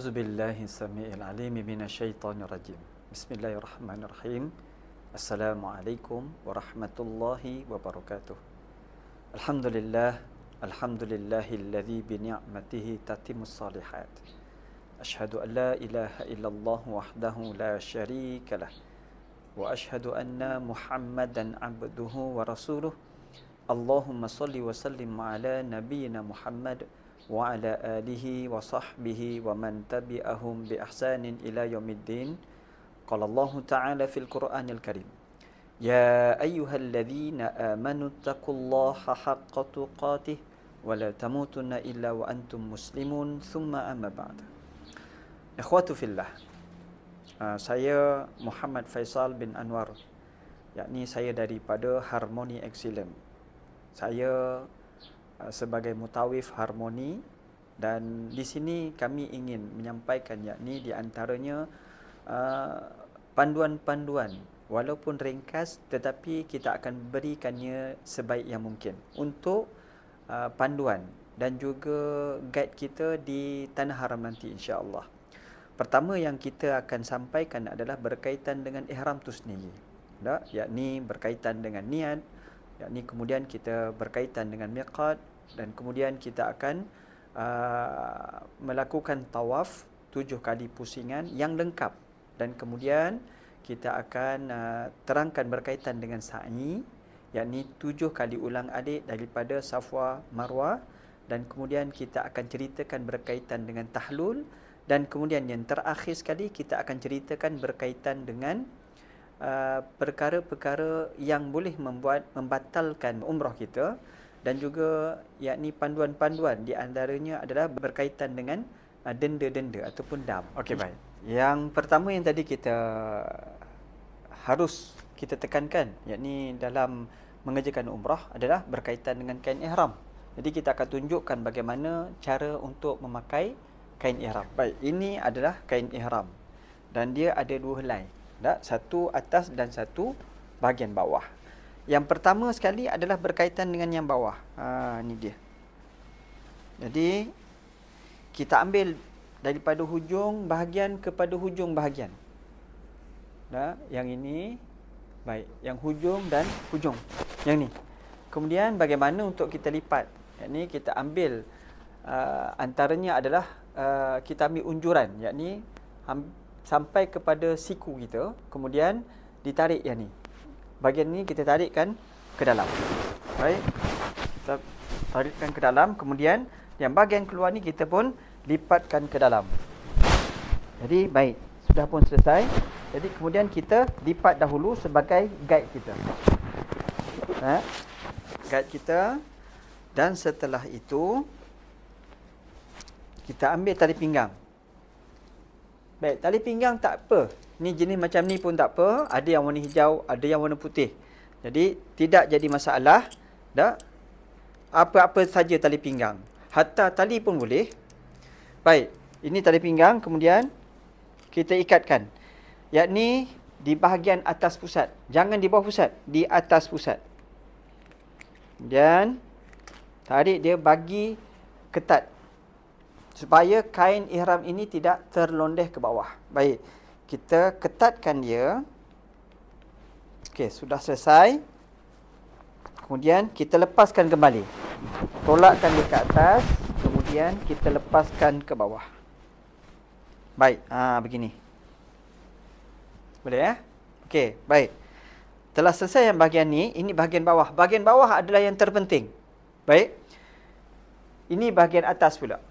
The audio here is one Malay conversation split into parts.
A'udzu billahi samii'il 'aliim minasyaitonir rajim. Bismillahirrahmanirrahim. Assalamualaikum warahmatullahi wabarakatuh. Alhamdulillah, alhamdulillahilladzi bi ni'matihi tatimmus shalihat. Asyhadu an la ilaha illallah wahdahu la syarika lah. Wa asyhadu anna Muhammadan 'abduhu wa rasuluh. Allahumma shalli wa sallim ala nabiyyina Muhammad wa ala alihi wa sahbihi wa man tabi'ahum bi ihsanin ila yaumiddin. Qala Allah Ta'ala fil Qur'anil Karim, ya ayyuhalladzina amanu taqullaha haqqa tuqatih wa la tamutunna illa wa antum muslimun, thumma amma ba'd. Ikhwatu fillah, saya Muhammad Faisal bin Anwar, yakni saya daripada Harmony Excellence. Saya sebagai mutawif harmoni, dan di sini kami ingin menyampaikan yakni di antaranya panduan-panduan walaupun ringkas, tetapi kita akan berikannya sebaik yang mungkin untuk panduan dan juga guide kita di tanah haram nanti, insya-Allah. Pertama yang kita akan sampaikan adalah berkaitan dengan ihram tu sendiri, yakni berkaitan dengan niat, yakni kemudian kita berkaitan dengan miqat, dan kemudian kita akan melakukan tawaf 7 kali pusingan yang lengkap, dan kemudian kita akan terangkan berkaitan dengan sa'i, yakni 7 kali ulang alik daripada Safa Marwah, dan kemudian kita akan ceritakan berkaitan dengan tahlul, dan kemudian yang terakhir sekali kita akan ceritakan berkaitan dengan perkara-perkara yang boleh membatalkan umrah kita, dan juga yakni panduan-panduan di antaranya adalah berkaitan dengan denda-denda ataupun dam. Okey, baik. Yang pertama yang tadi harus kita tekankan, yakni dalam mengerjakan umrah adalah berkaitan dengan kain ihram. Jadi kita akan tunjukkan bagaimana cara untuk memakai kain ihram. Baik, ini adalah kain ihram dan dia ada 2 helai. Satu atas dan satu bahagian bawah. Yang pertama sekali adalah berkaitan dengan yang bawah. Ini dia. Jadi kita ambil daripada hujung bahagian kepada hujung bahagian. Yang ini, baik, yang hujung dan hujung. Yang ni. Kemudian bagaimana untuk kita lipat? Yang ni kita ambil antaranya adalah kita ambil unjuran, yakni sampai kepada siku kita, kemudian ditarik yang ni. Bahagian ni kita tarikkan ke dalam. Baik. Kita tarikkan ke dalam, kemudian yang bahagian keluar ni kita pun lipatkan ke dalam. Jadi baik, sudah pun selesai. Jadi kemudian kita lipat dahulu sebagai guide kita. Guide kita, dan setelah itu kita ambil tali pinggang. Baik, tali pinggang tak apa. Ni jenis macam ni pun tak apa. Ada yang warna hijau, ada yang warna putih. Jadi tidak jadi masalah. Apa-apa saja tali pinggang. Hatta tali pun boleh. Baik, ini tali pinggang, kemudian kita ikatkan. Yakni di bahagian atas pusat. Jangan di bawah pusat, di atas pusat. Kemudian tarik dia bagi ketat, supaya kain ihram ini tidak terlondeh ke bawah. Baik, kita ketatkan dia. Okey, sudah selesai. Kemudian kita lepaskan kembali. Tolakkan dia ke atas, kemudian kita lepaskan ke bawah. Baik, begini. Boleh ya? Okey, baik. Telah selesai yang bahagian ni, ini bahagian bawah. Bahagian bawah adalah yang terpenting. Baik. Ini bahagian atas pula.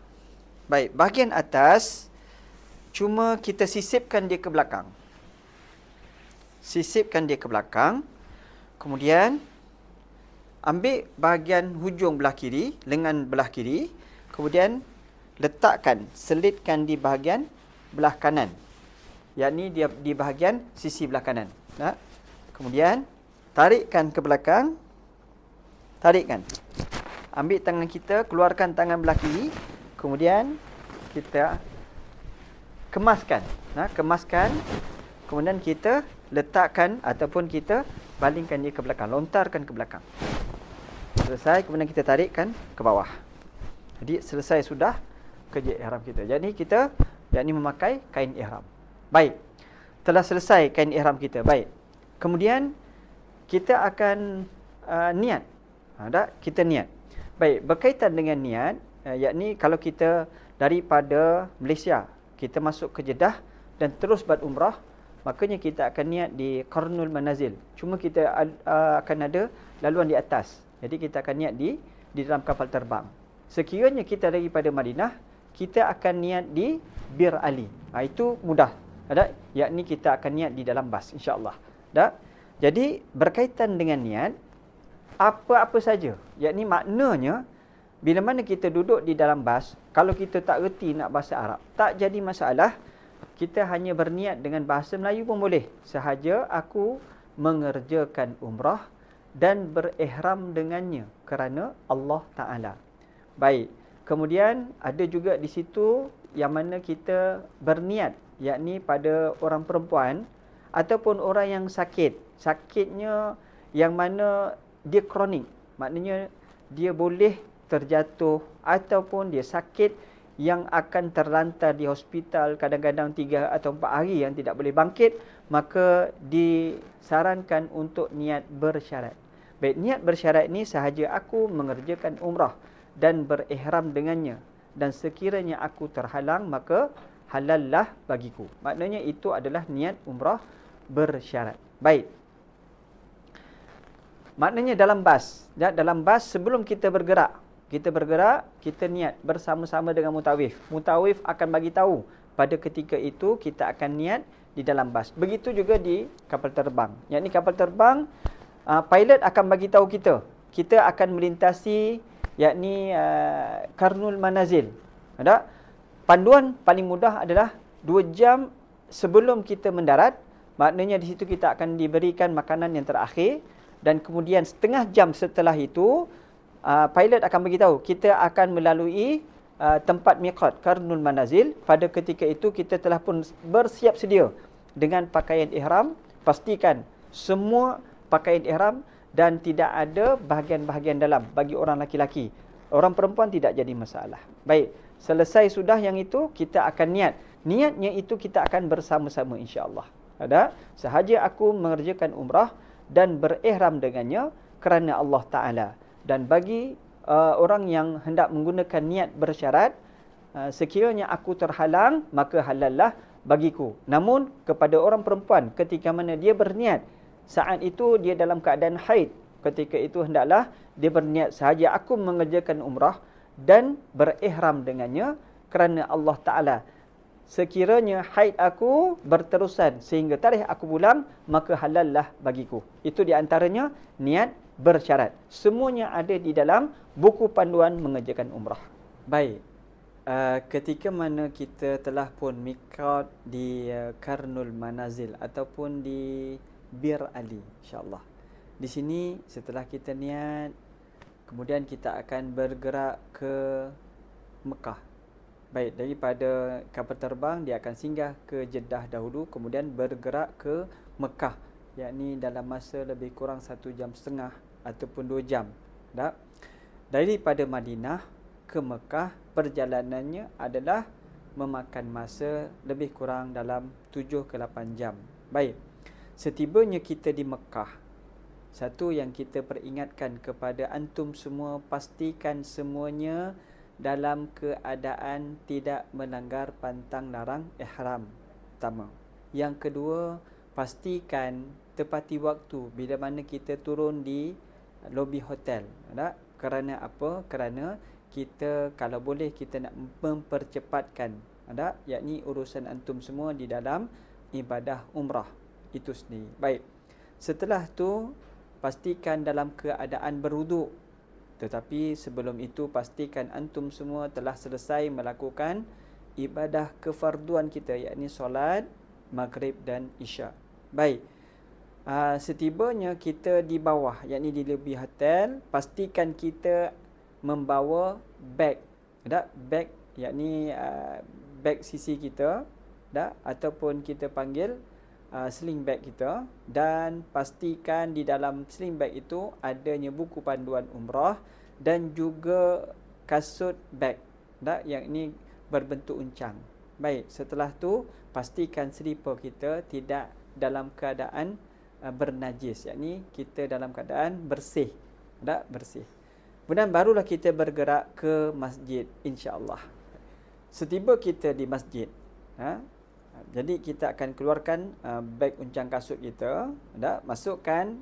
Baik, bahagian atas cuma kita sisipkan dia ke belakang. Sisipkan dia ke belakang. Kemudian ambil bahagian hujung belah kiri, lengan belah kiri. Kemudian letakkan, selitkan di bahagian belah kanan. Yakni dia di bahagian sisi belah kanan. Kemudian tarikkan ke belakang. Tarikkan. Ambil tangan kita, keluarkan tangan belah kiri. Kemudian kita kemaskan. Kemaskan. Kemudian kita letakkan ataupun kita balingkan dia ke belakang. Lontarkan ke belakang. Selesai, kemudian kita tarikkan ke bawah. Jadi selesai sudah kerja ihram kita. Jadi kita yakni memakai kain ihram. Baik. Telah selesai kain ihram kita. Baik. Kemudian kita akan niat. Kita niat. Baik, berkaitan dengan niat, yakni kalau kita daripada Malaysia, kita masuk ke Jeddah dan terus buat umrah, makanya kita akan niat di Qarnul Manazil. Cuma kita akan ada laluan di atas. Jadi kita akan niat di dalam kapal terbang. Sekiranya kita daripada Madinah, kita akan niat di Bir Ali. Itu mudah. Yakni kita akan niat di dalam bas, insya-Allah. Jadi berkaitan dengan niat, apa-apa saja. Yakni maknanya bila mana kita duduk di dalam bas, kalau kita tak reti nak bahasa Arab, tak jadi masalah. Kita hanya berniat dengan bahasa Melayu pun boleh. Sahaja aku mengerjakan umrah dan berihram dengannya kerana Allah Ta'ala. Baik. Kemudian ada juga di situ yang mana kita berniat, yakni pada orang perempuan ataupun orang yang sakit. Sakitnya yang mana dia kronik. Maknanya dia boleh terjatuh ataupun dia sakit yang akan terlantar di hospital kadang-kadang 3 atau 4 hari yang tidak boleh bangkit, maka disarankan untuk niat bersyarat. Baik, niat bersyarat ini sahaja aku mengerjakan umrah dan berihram dengannya, dan sekiranya aku terhalang maka halallah bagiku. Maknanya itu adalah niat umrah bersyarat. Baik. Maknanya dalam bas sebelum kita bergerak, kita niat bersama-sama dengan mutawif. Mutawif akan bagi tahu pada ketika itu kita akan niat di dalam bas. Begitu juga di kapal terbang. Yakni kapal terbang, pilot akan bagi tahu kita akan melintasi yakni Qarnul Manazil. Panduan paling mudah adalah 2 jam sebelum kita mendarat. Maknanya di situ kita akan diberikan makanan yang terakhir, dan kemudian setengah jam setelah itu pilot akan beritahu kita akan melalui tempat miqat Qarnul Manazil. Pada ketika itu kita telah pun bersiap sedia dengan pakaian ihram. Pastikan semua pakaian ihram dan tidak ada bahagian-bahagian dalam bagi orang laki-laki. Orang perempuan tidak jadi masalah. Baik, selesai sudah yang itu, kita akan niat. Niatnya itu kita akan bersama-sama insya-Allah. Sahaja aku mengerjakan umrah dan berihram dengannya kerana Allah Ta'ala. Dan bagi orang yang hendak menggunakan niat bersyarat, sekiranya aku terhalang, maka halallah bagiku. Namun kepada orang perempuan, ketika mana dia berniat, saat itu dia dalam keadaan haid, ketika itu hendaklah dia berniat sahaja aku mengerjakan umrah dan berihram dengannya kerana Allah Ta'ala. Sekiranya haid aku berterusan sehingga tarikh aku pulang, maka halallah bagiku. Itu di antaranya niat bersyarat. Semuanya ada di dalam buku panduan mengerjakan umrah. Baik. Ketika mana kita telah pun miqat di Qarnul Manazil ataupun di Bir Ali, insya-Allah. Di sini setelah kita niat, kemudian kita akan bergerak ke Mekah. Baik, daripada kapal terbang dia akan singgah ke Jeddah dahulu, kemudian bergerak ke Mekah, yakni dalam masa lebih kurang 1,5 jam ataupun 2 jam. Daripada Madinah ke Mekah, perjalanannya adalah memakan masa lebih kurang dalam 7 ke 8 jam. Baik, setibanya kita di Mekah, satu yang kita peringatkan kepada antum semua, pastikan semuanya dalam keadaan tidak melanggar pantang larang ihram. Pertama. Yang kedua, pastikan tepati waktu bila mana kita turun di lobi hotel. Kerana apa? Kerana kita kalau boleh kita nak mempercepatkan yakni urusan antum semua di dalam ibadah umrah itu sendiri. Baik. Setelah tu pastikan dalam keadaan berwuduk. Tetapi sebelum itu pastikan antum semua telah selesai melakukan ibadah kefarduan kita, yakni solat maghrib dan isyak. Baik. Setibanya kita di bawah, yakni di lobi hotel, pastikan kita membawa beg. Beg yakni beg sisi kita, ataupun kita panggil sling bag kita, dan pastikan di dalam sling bag itu adanya buku panduan umrah dan juga kasut bag yang ini berbentuk uncang. Baik, setelah tu pastikan selipar kita tidak dalam keadaan bernajis, yakni kita dalam keadaan bersih. Tak bersih. Kemudian barulah kita bergerak ke masjid, insya-Allah. Setiba kita di masjid, jadi kita akan keluarkan beg uncang kasut kita, masukkan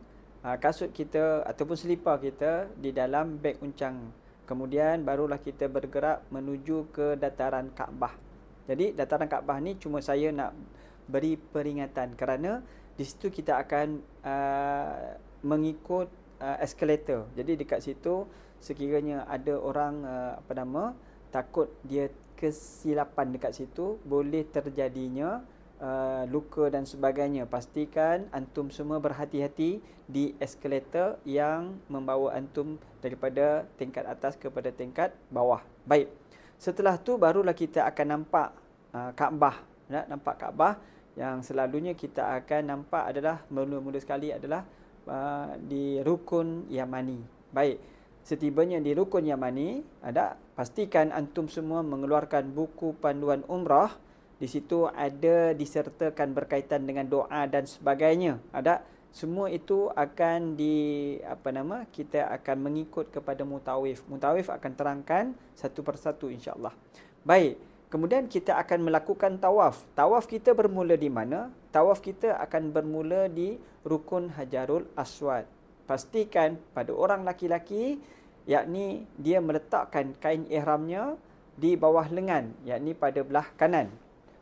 kasut kita ataupun selipar kita di dalam beg uncang. Kemudian barulah kita bergerak menuju ke dataran Kaabah. Jadi dataran Kaabah ni cuma saya nak beri peringatan kerana di situ kita akan mengikut eskalator. Jadi dekat situ sekiranya ada orang takut dia kesilapan dekat situ, boleh terjadinya luka dan sebagainya. Pastikan antum semua berhati-hati di eskalator yang membawa antum daripada tingkat atas kepada tingkat bawah. Baik. Setelah tu barulah kita akan nampak Kaabah. Nampak Kaabah yang selalunya kita akan nampak adalah mula-mula sekali adalah di Rukun Yamani. Baik. Setibanya di Rukun Yamani, pastikan antum semua mengeluarkan buku panduan umrah. Di situ ada disertakan berkaitan dengan doa dan sebagainya. Semua itu akan kita akan mengikut kepada mutawif. Mutawif akan terangkan satu persatu insya-Allah. Baik. Kemudian kita akan melakukan tawaf. Tawaf kita bermula di mana? Tawaf kita akan bermula di Rukun Hajarul Aswad. Pastikan pada orang laki-laki, yakni dia meletakkan kain ihramnya di bawah lengan, yakni pada belah kanan.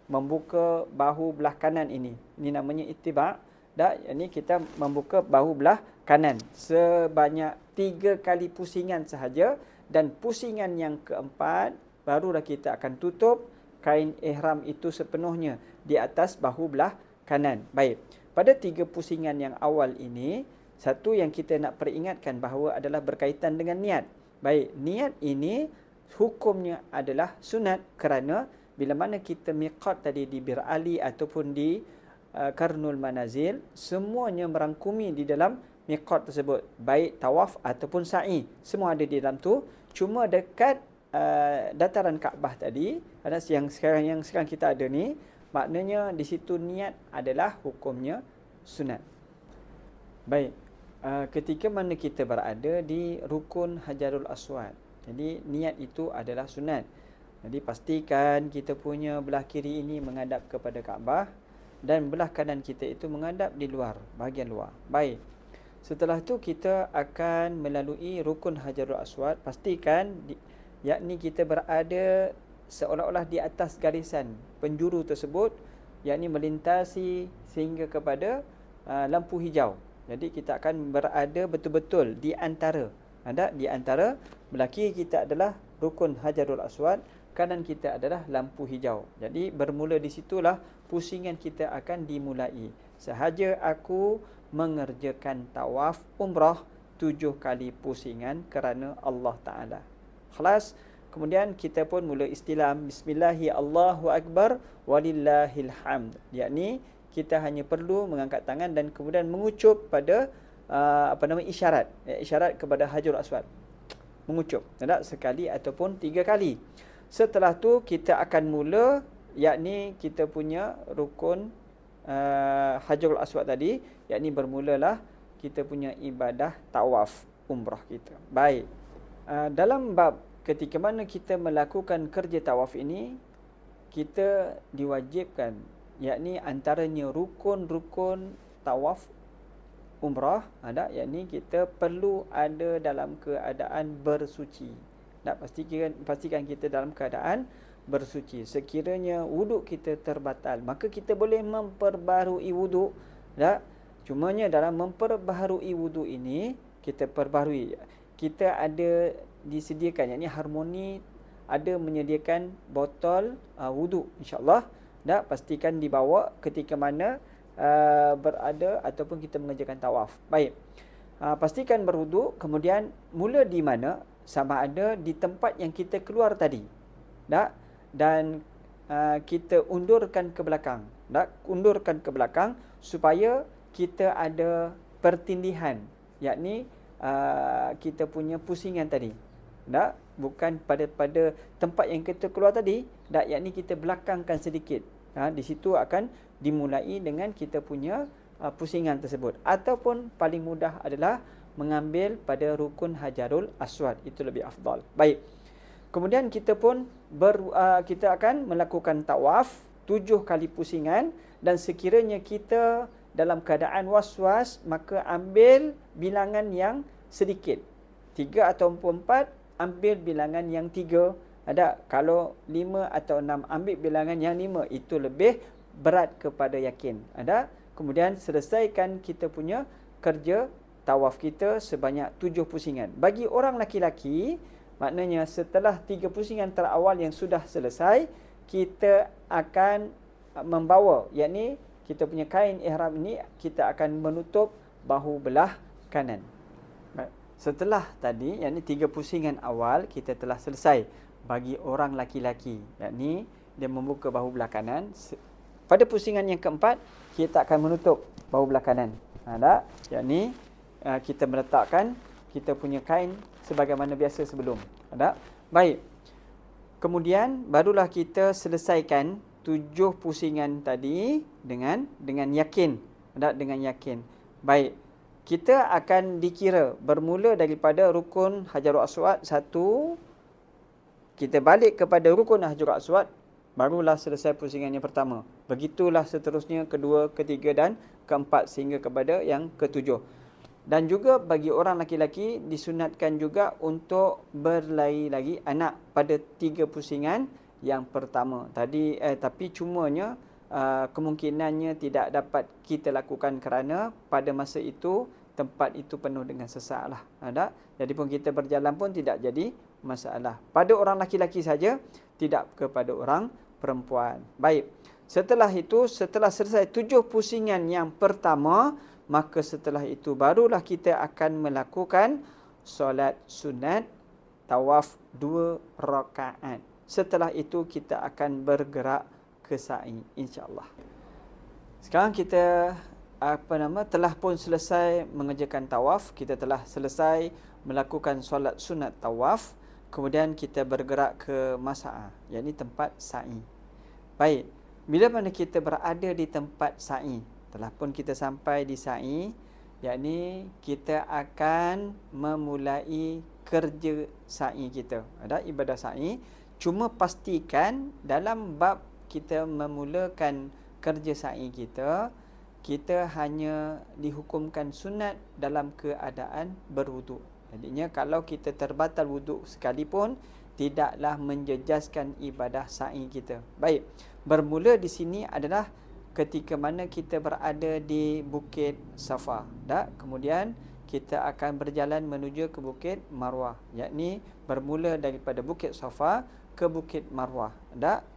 Membuka bahu belah kanan ini. Ini namanya ittiba'. Yakni kita membuka bahu belah kanan sebanyak 3 kali pusingan sahaja, dan pusingan yang keempat barulah kita akan tutup kain ihram itu sepenuhnya di atas bahu belah kanan. Baik. Pada 3 pusingan yang awal ini, satu yang kita nak peringatkan bahawa adalah berkaitan dengan niat. Baik, niat ini hukumnya adalah sunat kerana bila mana kita miqat tadi di Bir Ali ataupun di Karnul Manazil, semuanya merangkumi di dalam miqat tersebut. Baik tawaf ataupun sa'i, semua ada di dalam tu. Cuma dekat dataran Kaabah tadi, yang sekarang kita ada ni, maknanya di situ niat adalah hukumnya sunat. Baik. Ketika mana kita berada di Rukun Hajarul Aswad, jadi niat itu adalah sunat. Jadi pastikan kita punya belah kiri ini menghadap kepada Kaabah dan belah kanan kita itu menghadap di luar, bahagian luar. Baik. Setelah tu kita akan melalui Rukun Hajarul Aswad. Pastikan yakni kita berada seolah-olah di atas garisan penjuru tersebut, yakni melintasi sehingga kepada lampu hijau. Jadi kita akan berada betul-betul di antara. Di antara belah kiri kita adalah Rukun Hajarul Aswad, kanan kita adalah lampu hijau. Jadi bermula di situlah pusingan kita akan dimulai. Sahaja aku mengerjakan tawaf umrah 7 kali pusingan kerana Allah Ta'ala. Khalas. Kemudian kita pun mula istilam Bismillahi Allahu Akbar walillahil hamd. Yakni kita hanya perlu mengangkat tangan dan kemudian mengucup pada isyarat. Isyarat kepada Hajarul Aswad. Mengucup. Sekali ataupun 3 kali. Setelah tu kita akan mula, yakni kita punya rukun Hajarul Aswad tadi, yakni bermulalah kita punya ibadah tawaf umrah kita. Baik. Dalam bab ketika mana kita melakukan kerja tawaf ini, kita diwajibkan, yakni antaranya rukun-rukun tawaf umrah, yakni kita perlu ada dalam keadaan bersuci. Pastikan kita dalam keadaan bersuci. Sekiranya wuduk kita terbatal, maka kita boleh memperbaharui wuduk. Cumanya dalam memperbaharui wuduk ini, kita perbaharui. Kita ada disediakan, yakni harmoni ada menyediakan botol wuduk, insya-Allah. Pastikan dibawa ketika mana berada ataupun kita mengerjakan tawaf. Baik. Pastikan berwuduk, kemudian mula di mana? Sama ada di tempat yang kita keluar tadi. Dan kita undurkan ke belakang. Undurkan ke belakang supaya kita ada pertindihan, yakni kita punya pusingan tadi. bukan pada tempat yang kita keluar tadi, yakni kita belakangkan sedikit. Di situ akan dimulai dengan kita punya pusingan tersebut. Ataupun paling mudah adalah mengambil pada rukun Hajarul Aswad, itu lebih afdal. Baik. Kemudian kita pun kita akan melakukan tawaf 7 kali pusingan, dan sekiranya kita dalam keadaan was-was, maka ambil bilangan yang sedikit. 3 atau 4, ambil bilangan yang 3. Kalau 5 atau 6, ambil bilangan yang 5. Itu lebih berat kepada yakin. Kemudian selesaikan kita punya kerja tawaf kita sebanyak 7 pusingan. Bagi orang laki-laki, maknanya setelah 3 pusingan terawal yang sudah selesai, kita akan membawa, yakni kita punya kain ihram ini, kita akan menutup bahu belah kanan. Setelah tadi, yakni 3 pusingan awal kita telah selesai bagi orang laki-laki, yakni dia membuka bahu belah kanan. Pada pusingan yang keempat, kita akan menutup bahu belah kanan. Yakni kita meletakkan kita punya kain sebagaimana biasa sebelum. Baik. Kemudian barulah kita selesaikan 7 pusingan tadi dengan yakin. Dengan yakin. Baik. Kita akan dikira bermula daripada rukun Hajarul Aswad 1, kita balik kepada rukun Hajarul Aswad, barulah selesai pusingan yang pertama. Begitulah seterusnya kedua, ketiga dan keempat sehingga kepada yang ketujuh. Dan juga bagi orang laki-laki disunatkan juga untuk berlari-lari anak pada 3 pusingan yang pertama tadi, tapi cumanya kemungkinannya tidak dapat kita lakukan kerana pada masa itu tempat itu penuh dengan sesak lah. Jadi pun kita berjalan pun tidak jadi masalah. Pada orang laki-laki saja, tidak kepada orang perempuan. Baik. Setelah itu, setelah selesai 7 pusingan yang pertama, maka setelah itu barulah kita akan melakukan solat sunat tawaf 2 rakaat. Setelah itu kita akan bergerak ke sa'i, insya-Allah. Sekarang kita telah pun selesai mengerjakan tawaf, kita telah selesai melakukan solat sunat tawaf, kemudian kita bergerak ke mas'ah, yakni tempat sa'i. Baik, bila mana kita berada di tempat sa'i, telah pun kita sampai di sa'i, yakni kita akan memulai kerja sa'i kita. Ibadah sa'i, cuma pastikan dalam bab kita memulakan kerja sa'i kita hanya dihukumkan sunat dalam keadaan berwuduk. Jadinya kalau kita terbatal wuduk sekalipun, tidaklah menjejaskan ibadah sa'i kita. Baik, bermula di sini adalah ketika mana kita berada di Bukit Safa. Kemudian kita akan berjalan menuju ke Bukit Marwah, yakni bermula daripada Bukit Safa ke Bukit Marwah.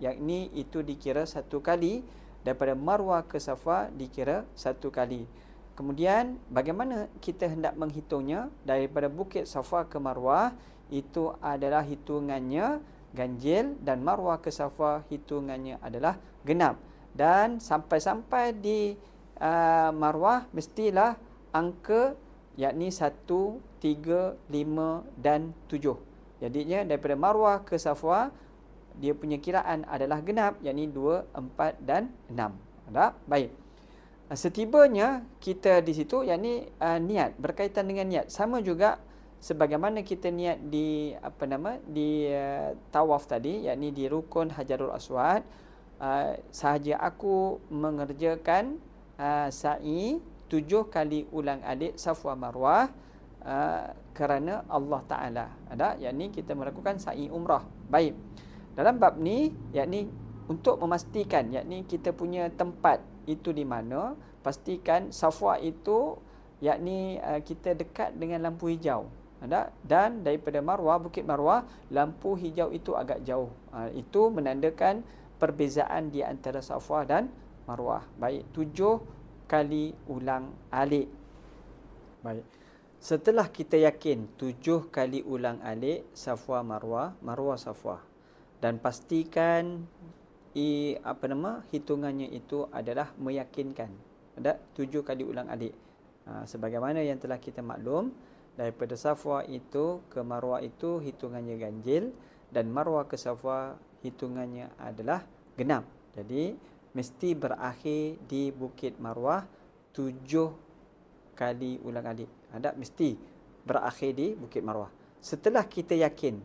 Yakni itu dikira 1 kali. Daripada Marwah ke Safa dikira 1 kali. Kemudian bagaimana kita hendak menghitungnya? Daripada Bukit Safa ke Marwah, itu adalah hitungannya ganjil, dan Marwah ke Safa hitungannya adalah genap. Dan sampai-sampai di Marwah mestilah angka, yakni 1, 3, 5 dan 7. Jadinya daripada Marwah ke Safa, dia punya kiraan adalah genap, yakni 2, 4 dan 6. Baik. Setibanya kita di situ, yakni niat, berkaitan dengan niat. Sama juga sebagaimana kita niat di di tawaf tadi, yakni di rukun Hajarul Aswad, sahaja aku mengerjakan sa'i 7 kali ulang alik Safa Marwah kerana Allah Ta'ala. Yakni kita melakukan sa'i umrah. Baik. Dalam bab ni, yakni untuk memastikan, yakni kita punya tempat itu di mana, pastikan Safa itu, yakni kita dekat dengan lampu hijau. Dan daripada Marwah, Bukit Marwah, lampu hijau itu agak jauh. Itu menandakan perbezaan di antara Safa dan Marwah. Baik, 7 kali ulang alik. Baik. Setelah kita yakin 7 kali ulang alik Safa Marwah, Marwah Safa, dan pastikan hitungannya itu adalah meyakinkan. 7 kali ulang alik. Sebagaimana yang telah kita maklum, daripada Safwa itu ke Marwah itu hitungannya ganjil, dan Marwah ke Safwa hitungannya adalah genap. Jadi mesti berakhir di Bukit Marwah 7 kali ulang-alik. Ada mesti berakhir di Bukit Marwah. Setelah kita yakin,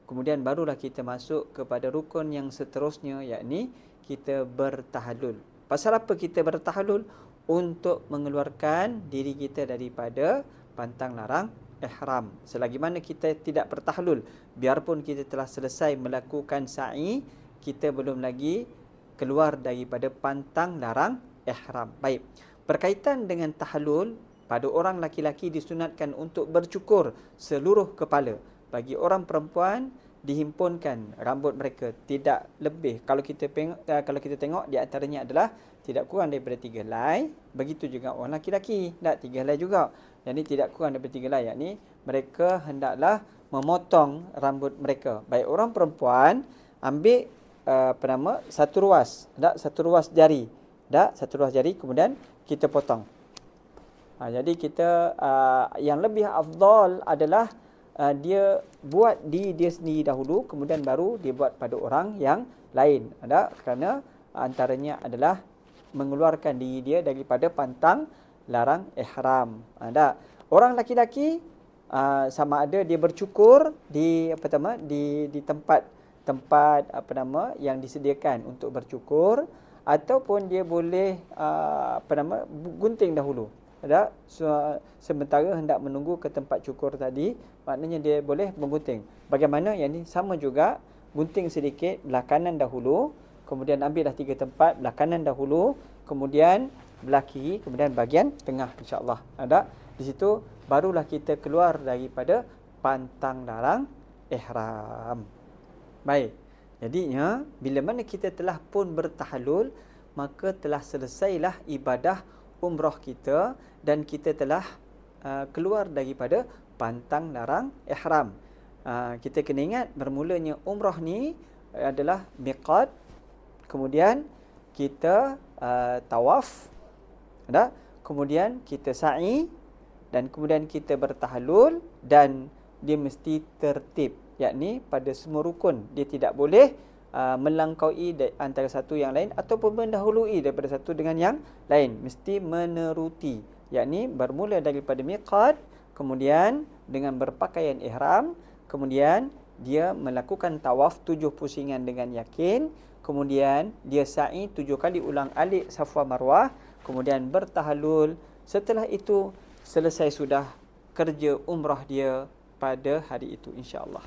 kemudian barulah kita masuk kepada rukun yang seterusnya, yakni kita bertahalul. Pasal apa kita bertahalul? Untuk mengeluarkan diri kita daripada pantang larang ihram. Selagi mana kita tidak bertahalul, biarpun kita telah selesai melakukan sa'i, kita belum lagi keluar daripada pantang larang ihram. Baik. Berkaitan dengan tahallul, pada orang laki-laki disunatkan untuk bercukur seluruh kepala. Bagi orang perempuan dihimpunkan rambut mereka tidak lebih, kalau kita tengok di antaranya adalah tidak kurang daripada 3 helai. Begitu juga orang laki-laki, tak 3 helai juga. Jadi tidak kurang daripada 3 helai, yakni mereka hendaklah memotong rambut mereka. Baik orang perempuan ambil satu ruas jari, kemudian kita potong. Jadi kita yang lebih afdal adalah dia buat di dia sendiri dahulu, kemudian baru dia buat pada orang yang lain. Kerana antaranya adalah mengeluarkan diri dia daripada pantang larang ihram. Orang laki-laki sama ada dia bercukur di tempat yang disediakan untuk bercukur, ataupun dia boleh gunting dahulu. Sementara hendak menunggu ke tempat cukur tadi, maknanya dia boleh menggunting. Bagaimana? Yang ini sama juga, gunting sedikit belah kanan dahulu, kemudian ambillah 3 tempat, belah kanan dahulu, kemudian belah kiri, kemudian bahagian tengah, insya-Allah. Di situ barulah kita keluar daripada pantang larang ihram. Baik. Jadinya bila mana kita telah pun bertahalul, maka telah selesailah ibadah umrah kita dan kita telah keluar daripada pantang larang ihram. Kita kena ingat bermulanya umrah ni adalah miqat, kemudian kita tawaf, kemudian kita sa'i, dan kemudian kita bertahalul, dan dia mesti tertib, yakni pada semua rukun dia tidak boleh melangkaui antara satu yang lain ataupun mendahului daripada satu dengan yang lain. Mesti meneruti, yakni bermula daripada miqat, kemudian dengan berpakaian ihram, kemudian dia melakukan tawaf 7 pusingan dengan yakin, kemudian dia sa'i 7 kali ulang alik Safa Marwah, kemudian bertahalul. Setelah itu selesai sudah kerja umrah dia pada hari itu, insya-Allah.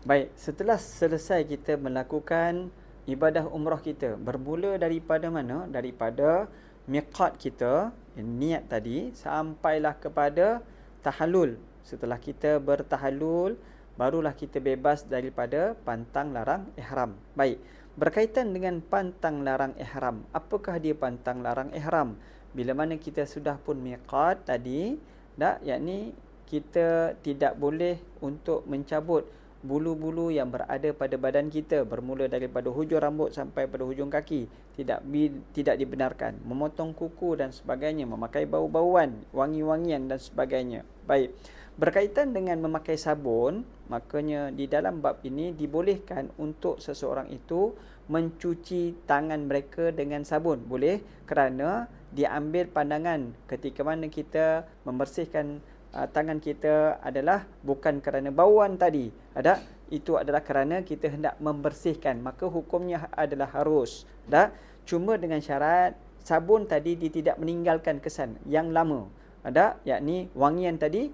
Baik, setelah selesai kita melakukan ibadah umrah kita, bermula daripada mana? Daripada miqat kita, niat tadi, sampailah kepada tahallul. Setelah kita bertahallul, barulah kita bebas daripada pantang larang ihram. Baik, berkaitan dengan pantang larang ihram, apakah dia pantang larang ihram? Bila mana kita sudah pun miqat tadi, yakni kita tidak boleh untuk mencabut bulu-bulu yang berada pada badan kita, bermula daripada hujung rambut sampai pada hujung kaki, tidak dibenarkan. Memotong kuku dan sebagainya, memakai bau-bauan, wangi-wangian dan sebagainya. Baik, berkaitan dengan memakai sabun, makanya di dalam bab ini dibolehkan untuk seseorang itu mencuci tangan mereka dengan sabun. Boleh, kerana diambil pandangan ketika mana kita membersihkan tangan kita adalah bukan kerana bauan tadi, itu adalah kerana kita hendak membersihkan, maka hukumnya adalah harus. Cuma dengan syarat sabun tadi dia tidak meninggalkan kesan yang lama, yakni wangian tadi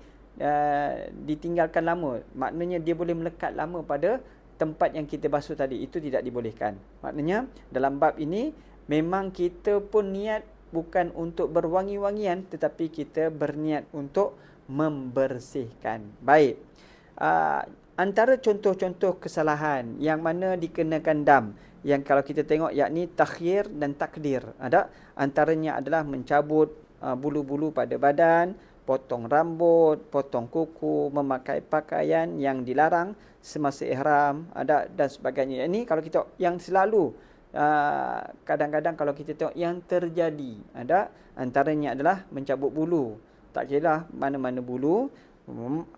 ditinggalkan lama, maknanya dia boleh melekat lama pada tempat yang kita basuh tadi, itu tidak dibolehkan. Maknanya dalam bab ini memang kita pun niat bukan untuk berwangi-wangian, tetapi kita berniat untuk membersihkan. Baik, antara contoh-contoh kesalahan yang mana dikenakan dam, yang kalau kita tengok, yakni takhir dan takdir, antaranya adalah mencabut bulu-bulu pada badan, potong rambut, potong kuku, memakai pakaian yang dilarang semasa ihram, dan sebagainya. Ini kalau kita yang selalu kadang-kadang kalau kita tengok yang terjadi, antaranya adalah mencabut bulu. Tak kira mana-mana bulu,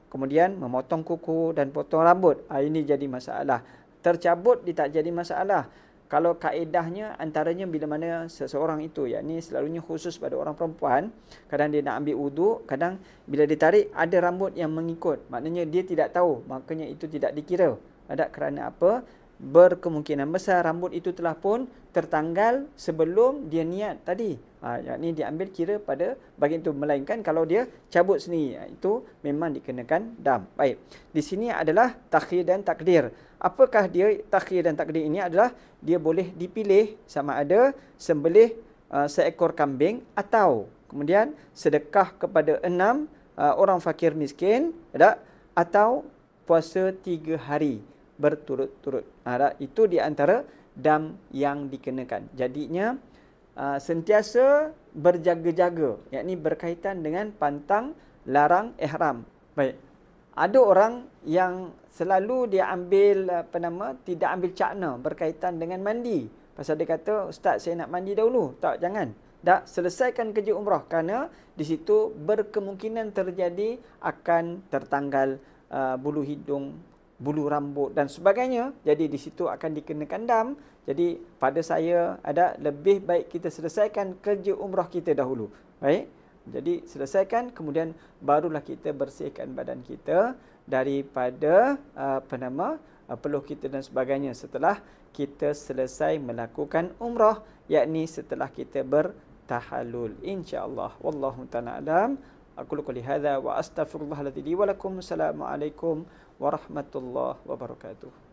Kemudian memotong kuku dan potong rambut. Ini jadi masalah. Tercabut dia tak jadi masalah. Kalau kaedahnya antaranya bila mana seseorang itu, yakni selalunya khusus pada orang perempuan, kadang dia nak ambil wuduk, kadang bila ditarik ada rambut yang mengikut. Maknanya dia tidak tahu, makanya itu tidak dikira. Ada kerana apa? Berkemungkinan besar rambut itu telah pun tertanggal sebelum dia niat tadi. Yakni dia ambil kira pada bahagian itu. Melainkan kalau dia cabut sendiri, itu memang dikenakan dam. Baik. Di sini adalah takhir dan takdir. Apakah dia takhir dan takdir ini adalah dia boleh dipilih sama ada sembelih seekor kambing atau kemudian sedekah kepada 6 orang fakir miskin, atau puasa 3 hari berturut-turut. Itu di antara dam yang dikenakan. Jadinya sentiasa berjaga-jaga, yakni berkaitan dengan pantang larang ihram. Baik. Ada orang yang selalu dia ambil tidak ambil cakna berkaitan dengan mandi. Pasal dia kata, "Ustaz, saya nak mandi dahulu." Tak, jangan. Tak, selesaikan kerja umrah kerana di situ berkemungkinan terjadi akan tertanggal bulu hidung, bulu rambut dan sebagainya. Jadi di situ akan dikenakan dam. Jadi pada saya ada lebih baik kita selesaikan kerja umrah kita dahulu. Baik. Jadi selesaikan, kemudian barulah kita bersihkan badan kita daripada peluh kita dan sebagainya setelah kita selesai melakukan umrah, yakni setelah kita bertahallul, insya-Allah. Wallahu ta'ala alam. Aku qouli hadza wa astaghfirullah li wa lakum. Assalamualaikum warahmatullahi wabarakatuh.